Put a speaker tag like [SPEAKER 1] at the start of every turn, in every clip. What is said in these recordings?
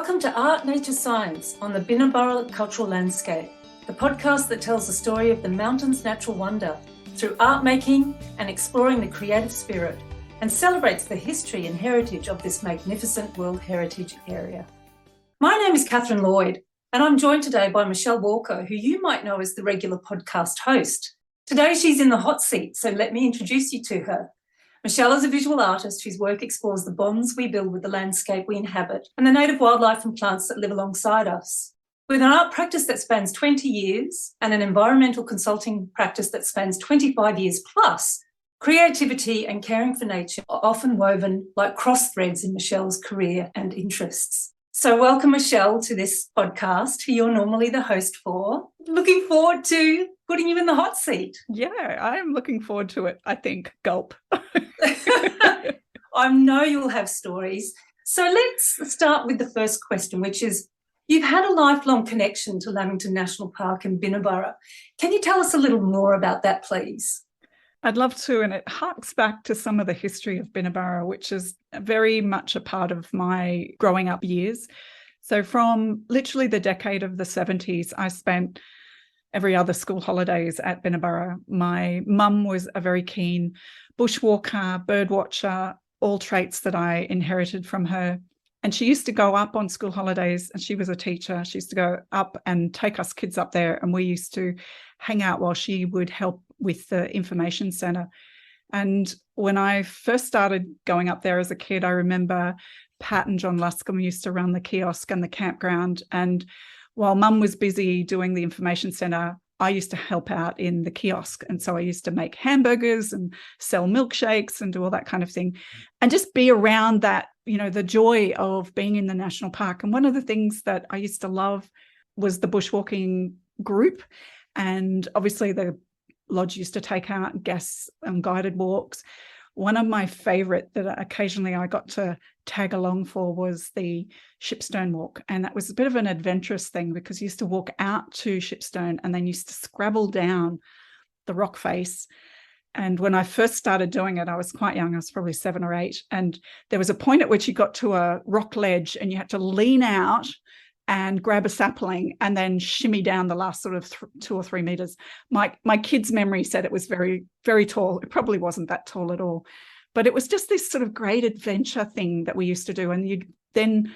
[SPEAKER 1] Welcome to Art, Nature, Science on the Binna Burra Cultural Landscape, the podcast that tells the story of the mountain's natural wonder through art making and exploring the creative spirit, and celebrates the history and heritage of this magnificent World Heritage area. My name is Catherine Lloyd, and I'm joined today by Michelle Walker, who you might know as the regular podcast host. Today she's in the hot seat, so let me introduce you to her. Michelle is a visual artist whose work explores the bonds we build with the landscape we inhabit and the native wildlife and plants that live alongside us. With an art practice that spans 20 years and an environmental consulting practice that spans 25 years plus, creativity and caring for nature are often woven like cross threads in Michelle's career and interests. So welcome, Michelle, to this podcast, who you're normally the host for. Looking forward to putting you in the hot seat.
[SPEAKER 2] Yeah, I'm looking forward to it, I think. Gulp.
[SPEAKER 1] I know you'll have stories. So let's start with the first question, which is, you've had a lifelong connection to Lamington National Park and Binna Burra. Can you tell us a little more about that, please?
[SPEAKER 2] I'd love to, and it harks back to some of the history of Binna Burra, which is very much a part of my growing up years. So from literally the decade of the 70s, I spent every other school holidays at Binna Burra. My mum was a very keen bushwalker, bird watcher, all traits that I inherited from her. And she used to go up on school holidays, and she was a teacher. She used to go up and take us kids up there, and we used to hang out while she would help with the information centre. And when I first started going up there as a kid, I remember Pat and John Luscombe used to run the kiosk and the campground. And while Mum was busy doing the information centre, I used to help out in the kiosk. And so I used to make hamburgers and sell milkshakes and do all that kind of thing, and just be around that, you know, the joy of being in the national park. And one of the things that I used to love was the bushwalking group. And obviously the lodge used to take out gas and guided walks. One of my favourite that occasionally I got to tag along for was the Shipstone walk. And that was a bit of an adventurous thing, because you used to walk out to Shipstone and then used to scrabble down the rock face. And when I first started doing it, I was quite young. I was probably 7 or 8. And there was a point at which you got to a rock ledge and you had to lean out and grab a sapling and then shimmy down the last sort of 2 or 3 meters. My kid's memory said it was very, very tall. It probably wasn't that tall at all. But it was just this sort of great adventure thing that we used to do. And you'd then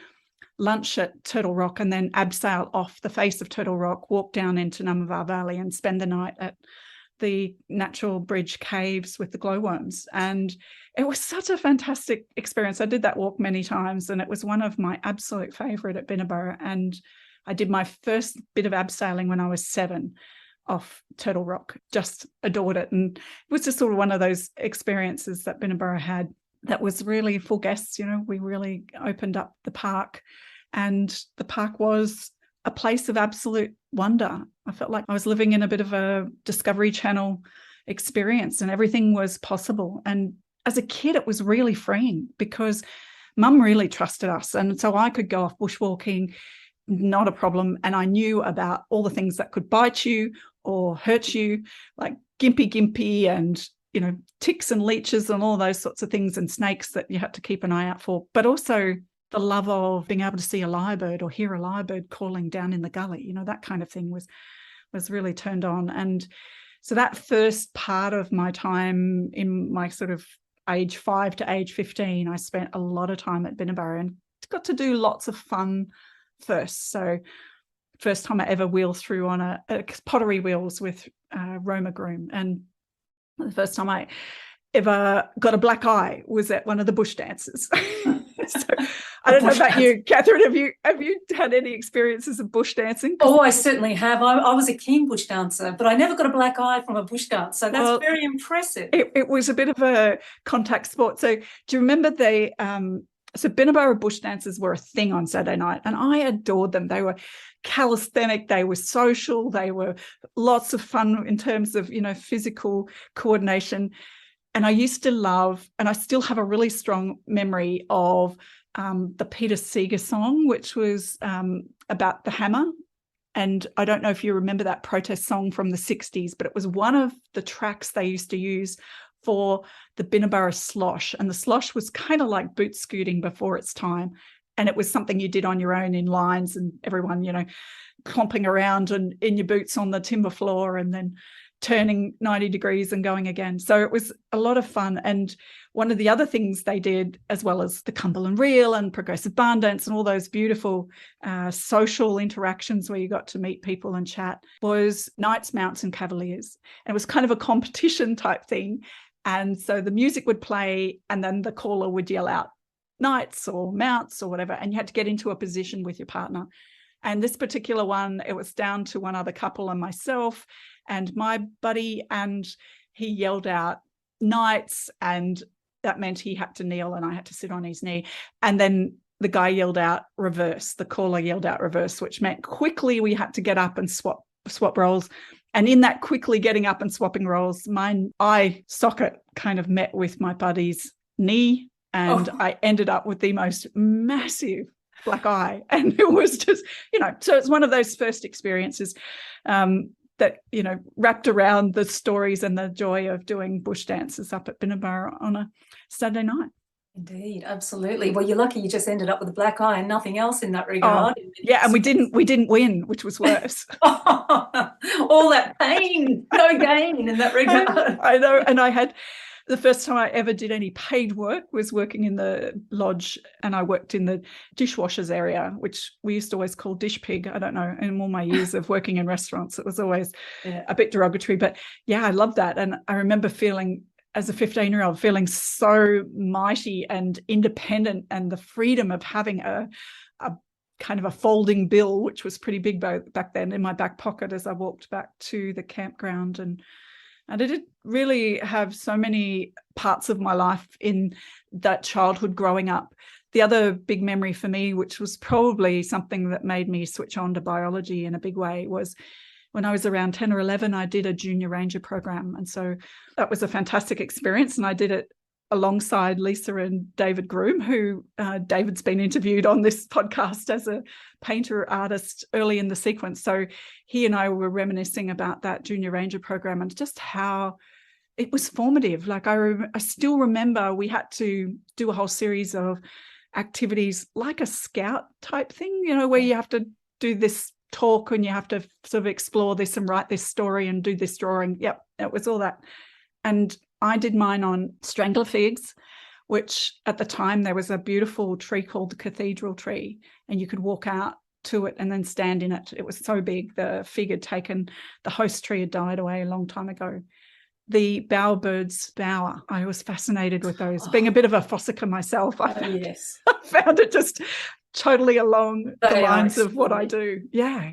[SPEAKER 2] lunch at Turtle Rock and then abseil off the face of Turtle Rock, walk down into Numbaba Valley and spend the night at the Natural Bridge Caves with the glowworms. And it was such a fantastic experience. I did that walk many times, and it was one of my absolute favourite at Binna Burra. And I did my first bit of abseiling when I was 7 off Turtle Rock. Just adored it. And it was just sort of one of those experiences that Binna Burra had that was really for guests. You know, we really opened up the park, and the park was a place of absolute wonder. I felt like I was living in a bit of a Discovery Channel experience, and everything was possible. And as a kid, it was really freeing, because Mum really trusted us. And so I could go off bushwalking, not a problem. And I knew about all the things that could bite you or hurt you, like gimpy and, you know, ticks and leeches and all those sorts of things, and snakes that you had to keep an eye out for. But also the love of being able to see a lyrebird or hear a lyrebird calling down in the gully, you know, that kind of thing was really turned on. And so that first part of my time in my sort of age 5 to age 15, I spent a lot of time at Binna Burra and got to do lots of fun first. So first time I ever wheeled through on a pottery wheels with Roma Groom. And the first time I ever got a black eye was at one of the bush dances. So I don't know about you, Catherine. Have you had any experiences of bush dancing?
[SPEAKER 1] Oh, I certainly have. I was a keen bush dancer, but I never got a black eye from a bush dance. So that's very impressive.
[SPEAKER 2] It was a bit of a contact sport. So do you remember so Binna Burra bush dances were a thing on Saturday night, and I adored them. They were calisthenic, they were social, they were lots of fun in terms of, you know, physical coordination. And I used to love, and I still have a really strong memory of the Peter Seeger song, which was about the hammer. And I don't know if you remember that protest song from the 60s, but it was one of the tracks they used to use for the Binna Burra slosh. And the slosh was kind of like boot scooting before its time. And it was something you did on your own in lines, and everyone, clomping around and in your boots on the timber floor and then turning 90 degrees and going again. So it was a lot of fun. And one of the other things they did, as well as the Cumberland Reel and progressive barn dance and all those beautiful social interactions where you got to meet people and chat, was knights, mounts and cavaliers. And it was kind of a competition type thing. And so the music would play and then the caller would yell out knights or mounts or whatever, and you had to get into a position with your partner. And this particular one, it was down to one other couple and myself and my buddy, and he yelled out knights, and that meant he had to kneel and I had to sit on his knee. And then the guy yelled out reverse, the caller yelled out reverse, which meant quickly we had to get up and swap roles. And in that quickly getting up and swapping roles, my eye socket kind of met with my buddy's knee, and I ended up with the most massive black eye. And it was just, so it's one of those first experiences that, wrapped around the stories and the joy of doing bush dances up at Binna Burra on a Saturday night.
[SPEAKER 1] Indeed, absolutely. Well, you're lucky you just ended up with a black eye and nothing else in that regard.
[SPEAKER 2] Yeah, and we didn't win, which was worse.
[SPEAKER 1] All that pain, no gain in that regard.
[SPEAKER 2] I know, and I had the first time I ever did any paid work was working in the lodge, and I worked in the dishwashers area, which we used to always call dish pig. I don't know, in all my years of working in restaurants, it was always a bit derogatory. But yeah, I love that. And I remember feeling, as a 15-year-old, feeling so mighty and independent, and the freedom of having a kind of a folding bill, which was pretty big back then, in my back pocket as I walked back to the campground. And I did really have so many parts of my life in that childhood growing up. The other big memory for me, which was probably something that made me switch on to biology in a big way, was when I was around 10 or 11, I did a junior ranger program. And so that was a fantastic experience. And I did it alongside Lisa and David Groom, who David's been interviewed on this podcast as a painter artist early in the sequence. So he and I were reminiscing about that junior ranger program and just how it was formative. Like I still remember we had to do a whole series of activities like a scout type thing, where you have to do this talk and you have to sort of explore this and write this story and do this drawing. Yep, it was all that. And I did mine on strangler figs, which at the time there was a beautiful tree called the cathedral tree, and you could walk out to it and then stand in it. It was so big. The fig had taken, the host tree had died away a long time ago. The bowerbirds bower, I was fascinated with those. Being a bit of a fossicker myself, I found it just totally along the lines of what I do. Yeah.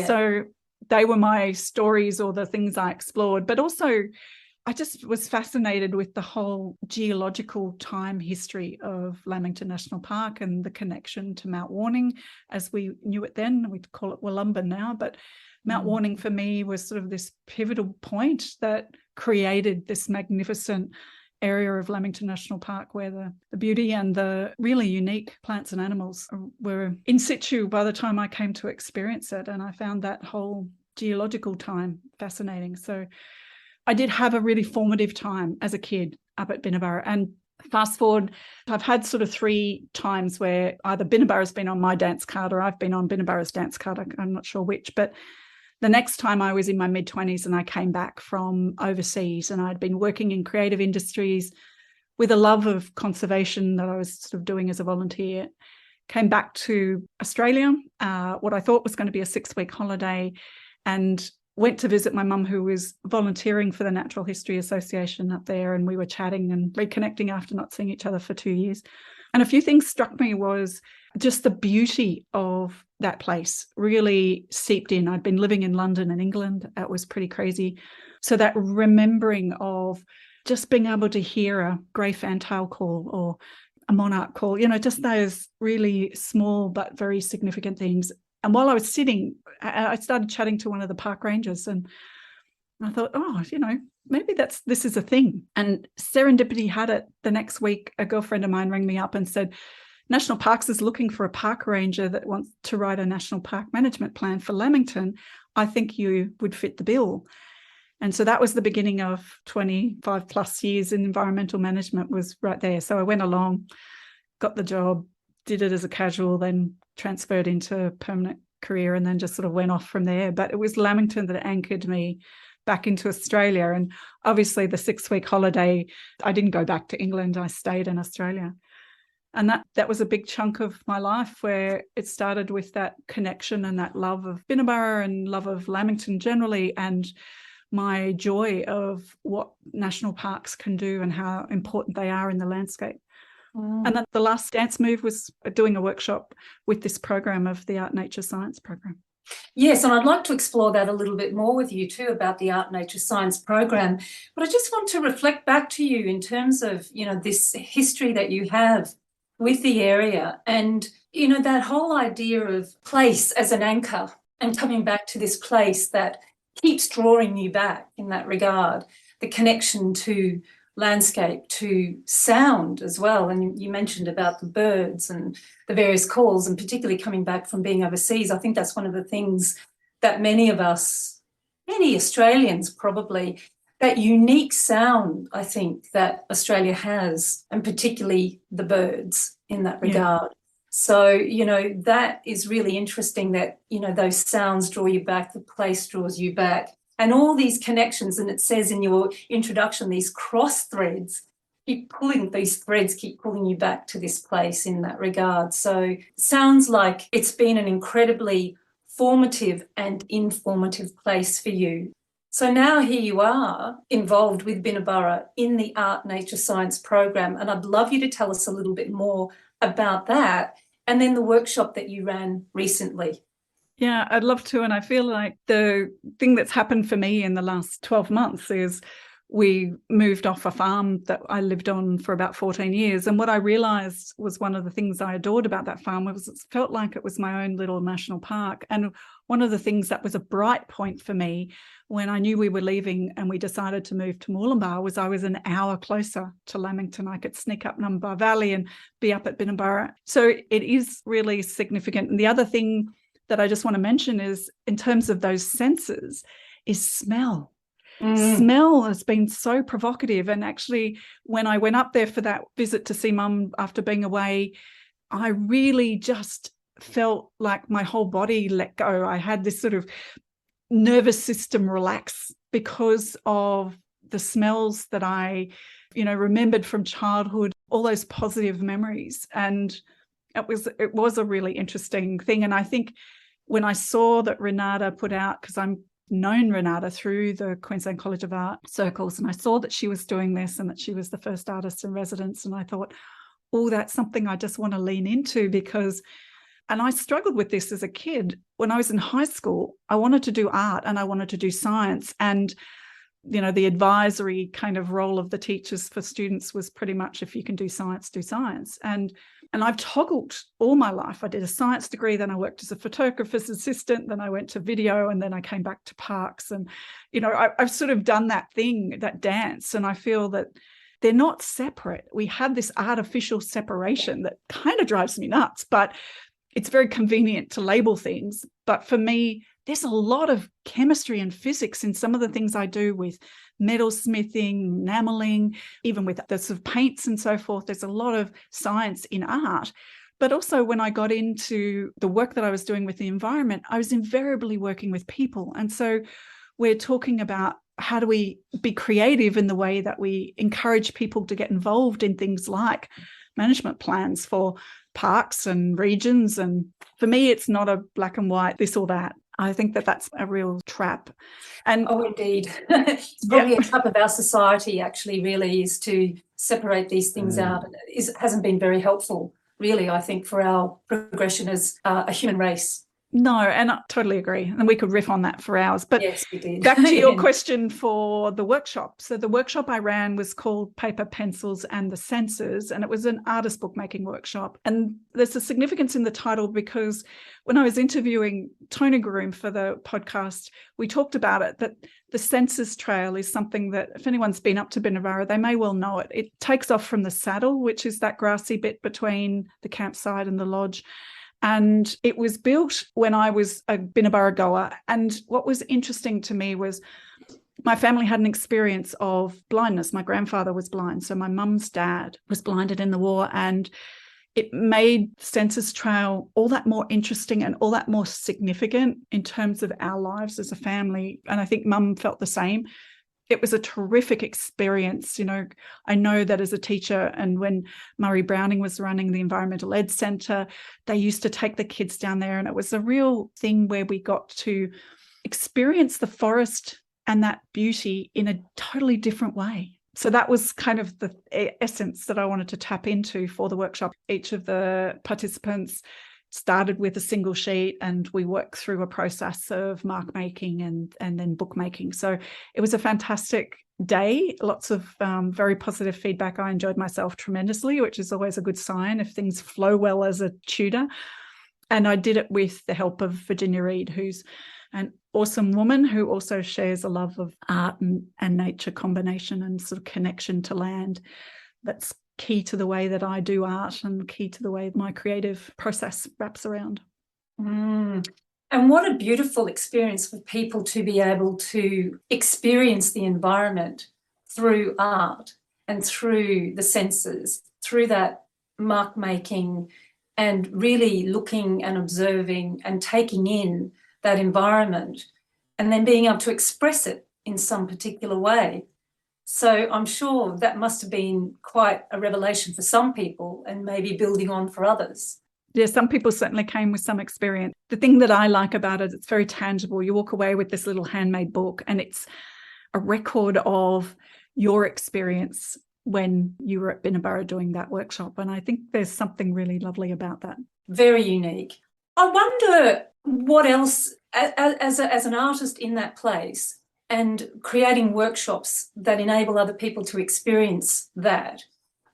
[SPEAKER 2] So they were my stories or the things I explored, but also I just was fascinated with the whole geological time history of Lamington National Park and the connection to Mount Warning as we knew it then. We'd call it Wollumba now, but Mount Warning for me was sort of this pivotal point that created this magnificent area of Lamington National Park where the beauty and the really unique plants and animals were in situ by the time I came to experience it. And I found that whole geological time fascinating. So I did have a really formative time as a kid up at Binna Burra. And fast forward, I've had sort of 3 times where either Binna Burra's been on my dance card or I've been on Binna Burra's dance card. I'm not sure which. But the next time I was in my mid-20s and I came back from overseas, and I'd been working in creative industries with a love of conservation that I was sort of doing as a volunteer. Came back to Australia, what I thought was going to be a 6-week holiday, and went to visit my mum, who was volunteering for the Natural History Association up there, and we were chatting and reconnecting after not seeing each other for 2 years. And a few things struck me was just the beauty of that place really seeped in. I'd been living in London and England. It was pretty crazy. So that remembering of just being able to hear a grey fantail call or a monarch call, just those really small but very significant things. And while I was sitting, I started chatting to one of the park rangers, and I thought, maybe this is a thing. And serendipity had it. The next week, a girlfriend of mine rang me up and said, National Parks is looking for a park ranger that wants to write a national park management plan for Lamington. I think you would fit the bill. And so that was the beginning of 25 plus years in environmental management, was right there. So I went along, got the job, did it as a casual, then transferred into a permanent career, and then just sort of went off from there. But it was Lamington that anchored me back into Australia. And obviously the 6-week holiday, I didn't go back to England. I stayed in Australia. And that was a big chunk of my life, where it started with that connection and that love of Binna Burra and love of Lamington generally, and my joy of what national parks can do and how important they are in the landscape. And then the last dance move was doing a workshop with this program of the Art Nature Science program.
[SPEAKER 1] Yes, and I'd like to explore that a little bit more with you too, about the Art Nature Science program. But I just want to reflect back to you in terms of, this history that you have with the area, and, that whole idea of place as an anchor, and coming back to this place that keeps drawing you back in that regard, the connection to landscape, to sound as well. And you mentioned about the birds and the various calls, and particularly coming back from being overseas. I think that's one of the things that many of us, many Australians probably, that unique sound, I think, that Australia has, and particularly the birds in that regard. Yeah. So, that is really interesting that, those sounds draw you back, the place draws you back. And all these connections, and it says in your introduction, these cross threads, keep pulling you back to this place in that regard. So it sounds like it's been an incredibly formative and informative place for you. So now here you are, involved with Binna Burra in the Art Nature Science program, and I'd love you to tell us a little bit more about that, and then the workshop that you ran recently.
[SPEAKER 2] Yeah, I'd love to. And I feel like the thing that's happened for me in the last 12 months is we moved off a farm that I lived on for about 14 years. And what I realised was one of the things I adored about that farm was it felt like it was my own little national park. And one of the things that was a bright point for me when I knew we were leaving and we decided to move to Mooloolaba was I was an hour closer to Lamington. I could sneak up Numbaa Valley and be up at Binna Burra. So it is really significant. And the other thing that I just want to mention is, in terms of those senses, is smell. Smell has been so provocative. And actually, when I went up there for that visit to see Mum after being away, I really just felt like my whole body let go. I had this sort of nervous system relax because of the smells that I, remembered from childhood, all those positive memories. And it was a really interesting thing. And I think when I saw that Renata put out, because I'm known Renata through the Queensland College of Art circles, and I saw that she was doing this and that she was the first artist in residence, and I thought, oh, that's something I just want to lean into, and I struggled with this as a kid. When I was in high school, I wanted to do art and I wanted to do science, and the advisory kind of role of the teachers for students was pretty much, if you can do science, do science. And I've toggled all my life. I did a science degree, then I worked as a photographer's assistant, then I went to video, and then I came back to parks. And, I've sort of done that thing, that dance, and I feel that they're not separate. We have this artificial separation that kind of drives me nuts, but it's very convenient to label things. But for me, there's a lot of chemistry and physics in some of the things I do with metalsmithing, enameling, even with the sort of paints and so forth. There's a lot of science in art. But also when I got into the work that I was doing with the environment, I was invariably working with people. And so we're talking about how do we be creative in the way that we encourage people to get involved in things like management plans for parks and regions. And for me, it's not a black and white, this or that. I think that that's a real trap. And
[SPEAKER 1] oh, indeed. It's probably a trap of our society, actually, really, is to separate these things out. It hasn't been very helpful, really, I think, for our progression as a human race.
[SPEAKER 2] No, and I totally agree. And we could riff on that for hours. But
[SPEAKER 1] yes, we did.
[SPEAKER 2] Back to your question for the workshop. So the workshop I ran was called Paper, Pencils and the Senses, and it was an artist bookmaking workshop. And there's a significance in the title because when I was interviewing Tony Groom for the podcast, we talked about it, that the Senses Trail is something that if anyone's been up to Binna Burra, they may well know it. It takes off from the saddle, which is that grassy bit between the campsite and the lodge. And it was built when I was a Binna Burra goer. And what was interesting to me was my family had an experience of blindness. My grandfather was blind. So my mum's dad was blinded in the war. And it made Census Trail all that more interesting and all that more significant in terms of our lives as a family. And I think Mum felt the same. It was a terrific experience. I know that as a teacher, and when Murray Browning was running the Environmental Ed Centre, they used to take the kids down there, and it was a real thing where we got to experience the forest and that beauty in a totally different way. So that was kind of the essence that I wanted to tap into for the workshop. Each of the participants started with a single sheet, and we worked through a process of mark making and then bookmaking. So it was a fantastic day, lots of very positive feedback. I enjoyed myself tremendously, which is always a good sign if things flow well as a tutor. And I did it with the help of Virginia Reed, who's an awesome woman who also shares a love of art and nature combination and sort of connection to land. That's key to the way that I do art and key to the way my creative process wraps around.
[SPEAKER 1] And what a beautiful experience for people to be able to experience the environment through art and through the senses, through that mark making, and really looking and observing and taking in that environment, and then being able to express it in some particular way. So I'm sure that must have been quite a revelation for some people, and maybe building on for others.
[SPEAKER 2] Yeah, some people certainly came with some experience. The thing that I like about it, it's very tangible. You walk away with this little handmade book, and it's a record of your experience when you were at Binna Burra doing that workshop. And I think there's something really lovely about that.
[SPEAKER 1] Very unique. I wonder what else, as an artist in that place and creating workshops that enable other people to experience that,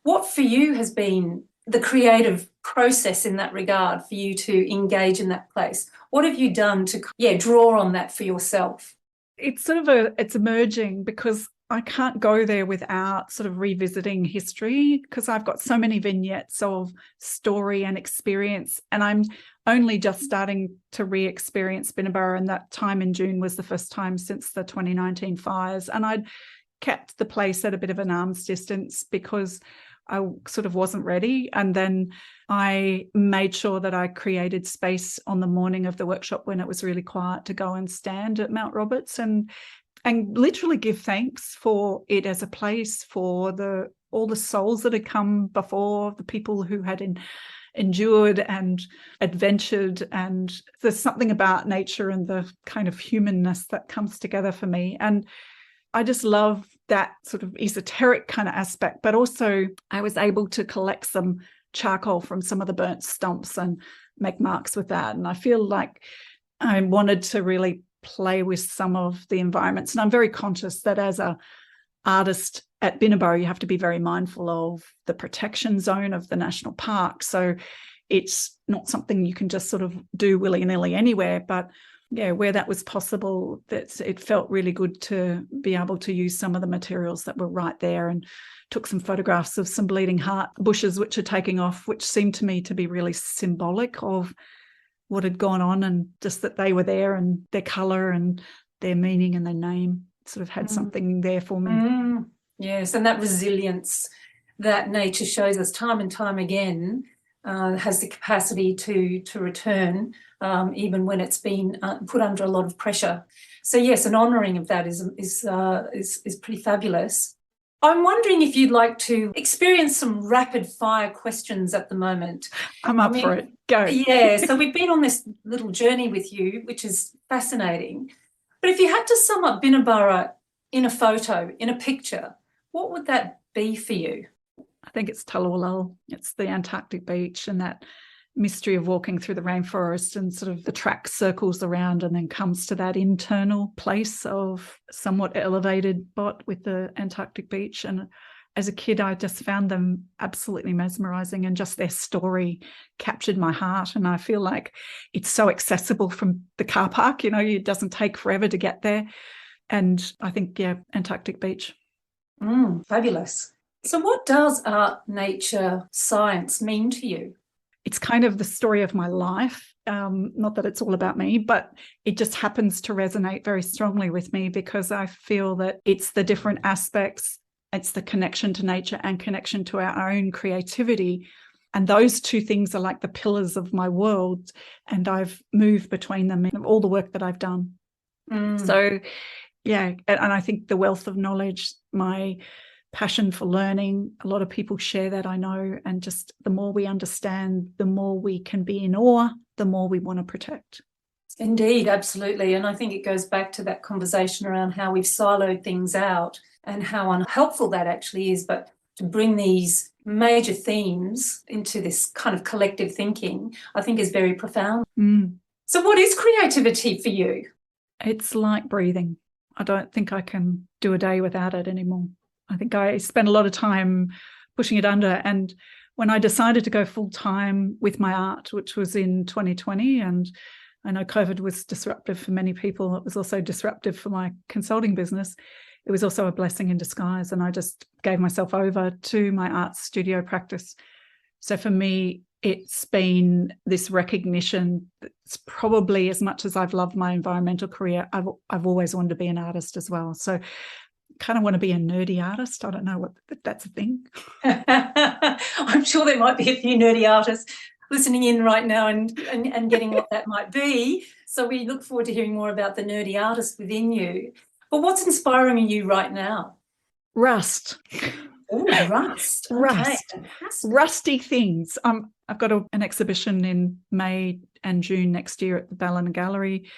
[SPEAKER 1] what for you has been the creative process in that regard for you to engage in that place? What have you done to draw on that for yourself?
[SPEAKER 2] It's it's emerging, because I can't go there without sort of revisiting history, because I've got so many vignettes of story and experience, and I'm only just starting to re-experience Binna Burra, and that time in June was the first time since the 2019 fires. And I'd kept the place at a bit of an arm's distance because I sort of wasn't ready. And then I made sure that I created space on the morning of the workshop when it was really quiet to go and stand at Mount Roberts and literally give thanks for it as a place, for all the souls that had come before, the people who had endured and adventured. And there's something about nature and the kind of humanness that comes together for me. And I just love that sort of esoteric kind of aspect, but also I was able to collect some charcoal from some of the burnt stumps and make marks with that. And I feel like I wanted to really play with some of the environments. And I'm very conscious that as an artist at Binna Burra, you have to be very mindful of the protection zone of the national park. So it's not something you can just sort of do willy-nilly anywhere, but yeah, where that was possible, it felt really good to be able to use some of the materials that were right there, and took some photographs of some bleeding heart bushes which are taking off, which seemed to me to be really symbolic of what had gone on, and just that they were there, and their colour and their meaning and their name sort of had something there for me.
[SPEAKER 1] Yes, and that resilience that nature shows us time and time again has the capacity to return, even when it's been put under a lot of pressure. So yes, an honouring of that is pretty fabulous. I'm wondering if you'd like to experience some rapid fire questions at the moment.
[SPEAKER 2] I'm up for it. Go.
[SPEAKER 1] Yeah, so we've been on this little journey with you, which is fascinating. But if you had to sum up Binna Burra in a photo, in a picture, what would that be for you?
[SPEAKER 2] I think it's Talawalal. It's the Antarctic beach and that mystery of walking through the rainforest, and sort of the track circles around and then comes to that internal place of somewhat elevated spot with the Antarctic beach. And as a kid, I just found them absolutely mesmerizing, and just their story captured my heart. And I feel like it's so accessible from the car park, it doesn't take forever to get there. And I think, Antarctic beach.
[SPEAKER 1] Fabulous. So what does art, nature, science mean to you?
[SPEAKER 2] It's kind of the story of my life. Not that it's all about me, but it just happens to resonate very strongly with me, because I feel that it's the different aspects, it's the connection to nature and connection to our own creativity And those two things are like the pillars of my world. And I've moved between them in all the work that I've done. So, yeah. And I think the wealth of knowledge, my passion for learning, a lot of people share that, I know. And just the more we understand, the more we can be in awe, the more we want to protect.
[SPEAKER 1] Indeed, absolutely. And I think it goes back to that conversation around how we've siloed things out and how unhelpful that actually is. But to bring these major themes into this kind of collective thinking, I think is very profound. So what is creativity for you?
[SPEAKER 2] It's like breathing. I don't think I can do a day without it anymore. I think I spend a lot of time pushing it under. And when I decided to go full time with my art, which was in 2020, and I know COVID was disruptive for many people, it was also disruptive for my consulting business. It was also a blessing in disguise. And I just gave myself over to my art studio practice. So for me, it's been this recognition that's probably, as much as I've loved my environmental career, I've always wanted to be an artist as well. So kind of want to be a nerdy artist. I don't know if that's a thing.
[SPEAKER 1] I'm sure there might be a few nerdy artists listening in right now and getting what that might be. So we look forward to hearing more about the nerdy artist within you. But what's inspiring you right now?
[SPEAKER 2] Rust.
[SPEAKER 1] Oh, rust. Okay.
[SPEAKER 2] Rusty things. I've got an exhibition in May and June next year at the Ballina Gallery,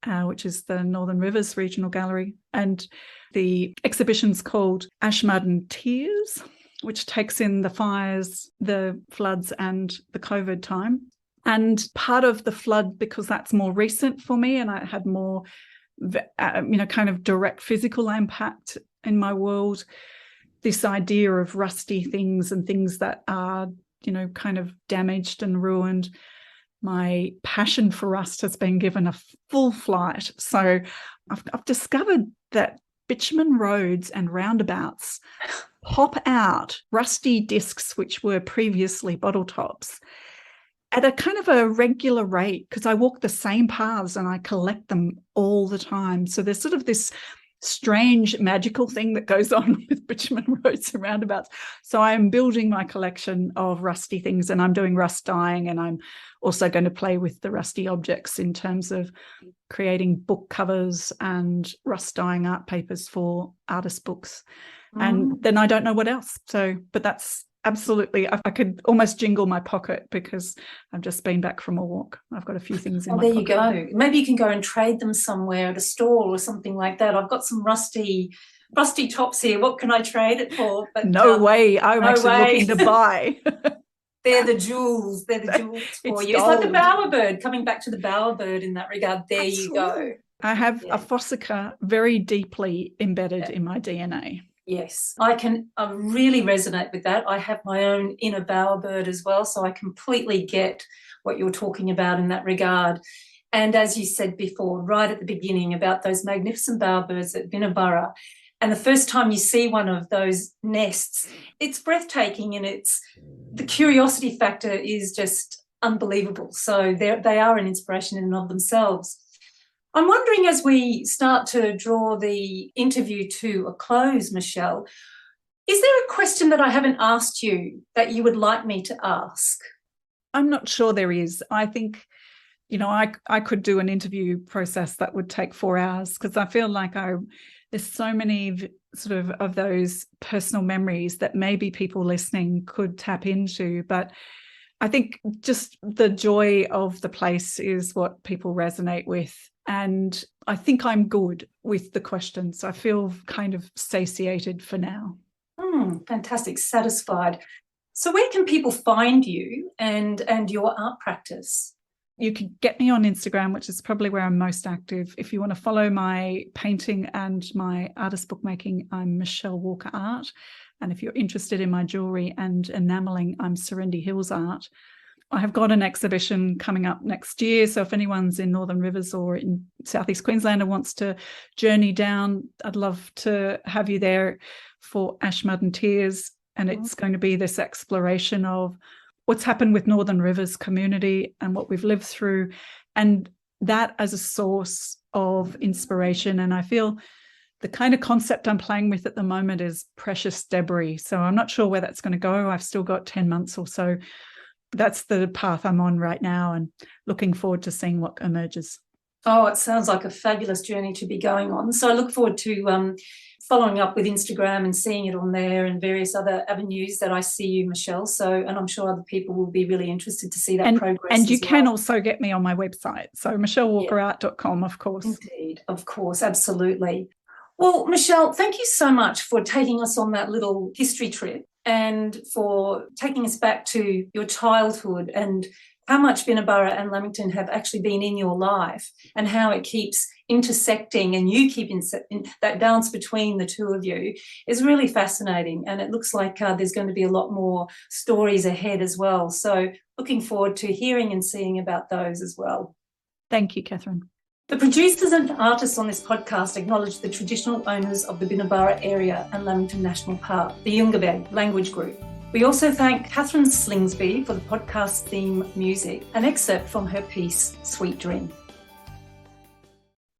[SPEAKER 2] which is the Northern Rivers Regional Gallery. And the exhibition's called Ash, Mud and Tears, which takes in the fires, the floods and the COVID time. And part of the flood, because that's more recent for me and I had more, kind of direct physical impact in my world, this idea of rusty things and things that are, kind of damaged and ruined. My passion for rust has been given a full flight. So I've discovered that bitumen roads and roundabouts pop out rusty discs, which were previously bottle tops, at a kind of a regular rate, because I walk the same paths and I collect them all the time. So there's sort of this strange magical thing that goes on with bitumen roads and roundabouts. So I'm building my collection of rusty things, and I'm doing rust dyeing, and I'm also going to play with the rusty objects in terms of creating book covers and rust dyeing art papers for artist books. And then I don't know what else. So, but that's absolutely, I could almost jingle my pocket because I've just been back from a walk. I've got a few things in my pocket.
[SPEAKER 1] There you go. Maybe you can go and trade them somewhere at a stall or something like that. I've got some rusty tops here. What can I trade it for? But
[SPEAKER 2] no way. I'm actually looking to buy.
[SPEAKER 1] They're the jewels. They're the jewels for you. It's like the bowerbird, coming back to the bowerbird in that regard. There you go.
[SPEAKER 2] I have a fossicker very deeply embedded in my DNA.
[SPEAKER 1] Yes, I really resonate with that. I have my own inner bowerbird as well, so I completely get what you're talking about in that regard. And as you said before, right at the beginning, about those magnificent bowerbirds at Binna Burra, and the first time you see one of those nests, it's breathtaking, and the curiosity factor is just unbelievable. So they are an inspiration in and of themselves. I'm wondering, as we start to draw the interview to a close, Michelle, is there a question that I haven't asked you that you would like me to ask?
[SPEAKER 2] I'm not sure there is. I think, I could do an interview process that would take 4 hours, because I feel like there's so many sort of those personal memories that maybe people listening could tap into. But I think just the joy of the place is what people resonate with. And I think I'm good with the questions. I feel kind of satiated for now.
[SPEAKER 1] Fantastic, satisfied. So where can people find you and your art practice?
[SPEAKER 2] You can get me on Instagram, which is probably where I'm most active. If you want to follow my painting and my artist bookmaking, I'm Michelle Walker Art. And if you're interested in my jewellery and enamelling, I'm Serendy Hills Art. I have got an exhibition coming up next year. So if anyone's in Northern Rivers or in Southeast Queensland and wants to journey down, I'd love to have you there for Ash, Mud and Tears. And it's going to be this exploration of what's happened with Northern Rivers community and what we've lived through, and that as a source of inspiration. And I feel the kind of concept I'm playing with at the moment is precious debris. So I'm not sure where that's going to go. I've still got 10 months or so that's the path I'm on right now, and looking forward to seeing what emerges.
[SPEAKER 1] Oh, it sounds like a fabulous journey to be going on. So I look forward to following up with Instagram and seeing it on there and various other avenues that I see you, Michelle. So, and I'm sure other people will be really interested to see that progress.
[SPEAKER 2] And you can also get me on my website. So michellewalkerart.com, of course.
[SPEAKER 1] Indeed, of course, absolutely. Well, Michelle, thank you so much for taking us on that little history trip and for taking us back to your childhood and how much Binna Burra and Lamington have actually been in your life and how it keeps intersecting and you keep that balance between the two of you is really fascinating. And it looks like there's going to be a lot more stories ahead as well. So looking forward to hearing and seeing about those as well.
[SPEAKER 2] Thank you, Catherine.
[SPEAKER 1] The producers and artists on this podcast acknowledge the traditional owners of the Binna Burra area and Lamington National Park, the Yungabe language group. We also thank Catherine Slingsby for the podcast theme music, an excerpt from her piece, Sweet Dream.